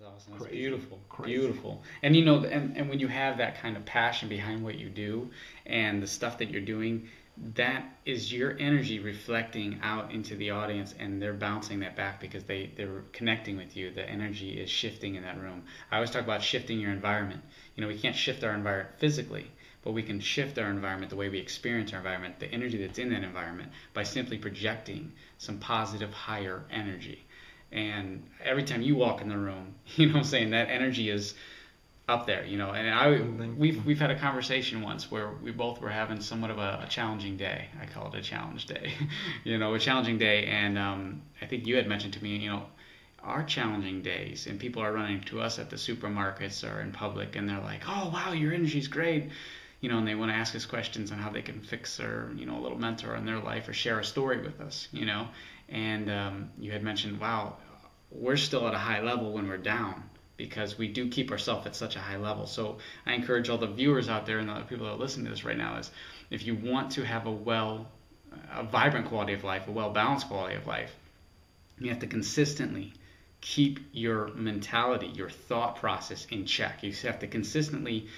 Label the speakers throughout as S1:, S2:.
S1: awesome. That's
S2: Crazy.
S1: beautiful.
S2: Crazy.
S1: Beautiful. And you know, and when you have that kind of passion behind what you do and the stuff that you're doing, that is your energy reflecting out into the audience and they're bouncing that back because they're connecting with you. The energy is shifting in that room. I always talk about shifting your environment. You know, we can't shift our environment physically, but we can shift our environment, the way we experience our environment, the energy that's in that environment, by simply projecting some positive, higher energy. And every time you walk in the room, you know what I'm saying, that energy is up there, you know. And we've had a conversation once where we both were having somewhat of a challenging day. I call it a challenge day, you know, a challenging day. And I think you had mentioned to me, you know, our challenging days, and people are running to us at the supermarkets or in public, and they're like, "Oh wow, your energy's great," you know, and they want to ask us questions on how they can fix their, you know, a little mentor in their life or share a story with us, you know. And you had mentioned, wow, we're still at a high level when we're down because we do keep ourselves at such a high level. So I encourage all the viewers out there and the other people that are listening to this right now is if you want to have a vibrant quality of life, a well-balanced quality of life, you have to consistently keep your mentality, your thought process in check. You have to consistently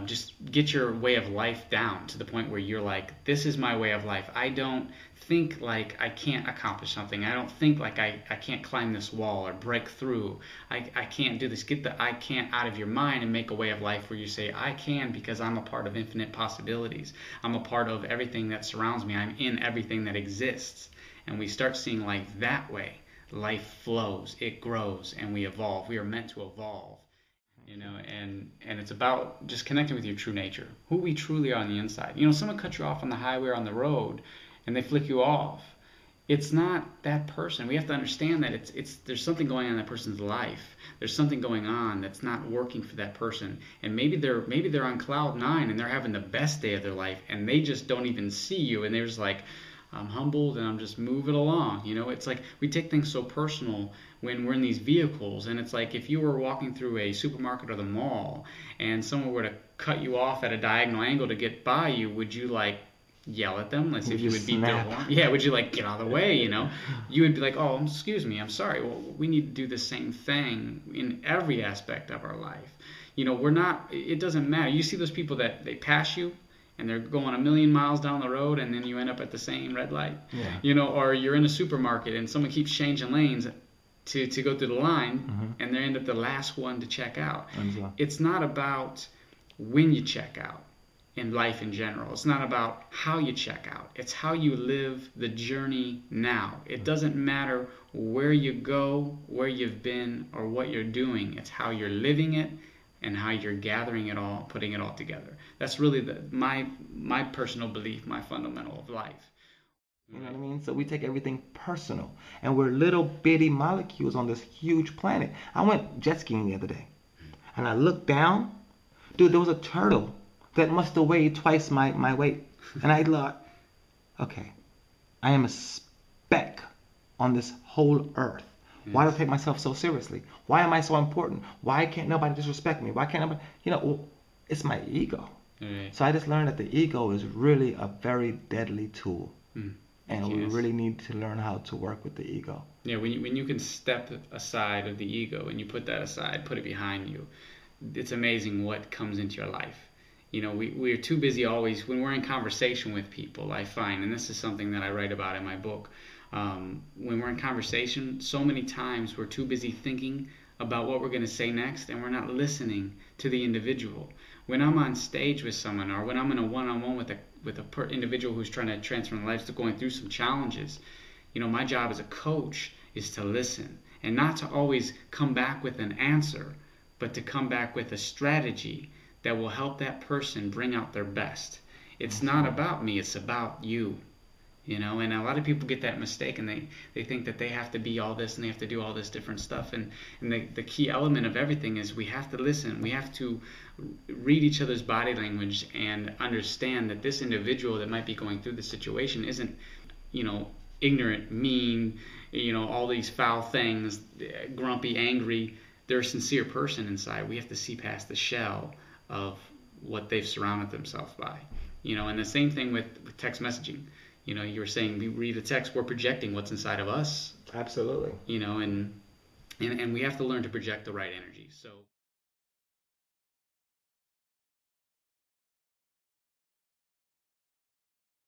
S1: just get your way of life down to the point where you're like, this is my way of life. I don't think like I can't accomplish something. I don't think like I can't climb this wall or break through. I can't do this. Get the I can't out of your mind and make a way of life where you say, I can because I'm a part of infinite possibilities. I'm a part of everything that surrounds me. I'm in everything that exists. And we start seeing life that way. Life flows, it grows, and we evolve. We are meant to evolve. You know, and it's about just connecting with your true nature, who we truly are on the inside. You know, someone cuts you off on the highway or on the road, and they flick you off. It's not that person. We have to understand that it's there's something going on in that person's life. There's something going on that's not working for that person, and maybe they're on cloud nine and they're having the best day of their life, and they just don't even see you, and they're just like, I'm humbled and I'm just moving along. You know, it's like we take things so personal when we're in these vehicles, and it's like if you were walking through a supermarket or the mall and someone were to cut you off at a diagonal angle to get by you, would you like yell at them? Let's see if you would beat their horn. Yeah, would you like get out of the way, you know? You would be like, oh, excuse me, I'm sorry. Well, we need to do the same thing in every aspect of our life. You know, it doesn't matter. You see those people that they pass you, and they're going a million miles down the road, and then you end up at the same red light.
S2: Yeah.
S1: You know, or you're in a supermarket and someone keeps changing lanes to go through the line, and they end up the last one to check out. It's not about when you check out in life in general. It's not about how you check out. It's how you live the journey now. It doesn't matter where you go, where you've been, or what you're doing. It's how you're living it and how you're gathering it all, putting it all together. That's really my personal belief, my fundamental of life.
S2: You know what I mean? So we take everything personal, and we're little bitty molecules on this huge planet. I went jet skiing the other day, and I looked down. Dude, there was a turtle that must have weighed twice my weight. And I thought, okay, I am a speck on this whole earth. Why do I take myself so seriously? Why am I so important? Why can't nobody disrespect me? Why can't nobody, it's my ego.
S1: Right.
S2: So I just learned that the ego is really a very deadly tool. And we really need to learn how to work with the ego.
S1: Yeah, when you can step aside of the ego and you put that aside, put it behind you, it's amazing what comes into your life. You know, we're too busy always, when we're in conversation with people, I find, and this is something that I write about in my book, when we're in conversation, so many times we're too busy thinking about what we're going to say next, and we're not listening to the individual. When I'm on stage with someone, or when I'm in a one-on-one with a individual who's trying to transform their lives, to going through some challenges, you know, my job as a coach is to listen, and not to always come back with an answer, but to come back with a strategy that will help that person bring out their best. It's not about me, it's about you. You know, and a lot of people get that mistake, and they think that they have to be all this and they have to do all this different stuff. And the key element of everything is we have to listen. We have to read each other's body language and understand that this individual that might be going through the situation isn't, you know, ignorant, mean, you know, all these foul things, grumpy, angry. They're a sincere person inside. We have to see past the shell of what they've surrounded themselves by. You know, and the same thing with text messaging. You know, you were saying we read a text, we're projecting what's inside of us.
S2: Absolutely.
S1: You know, and and we have to learn to project the right energy. So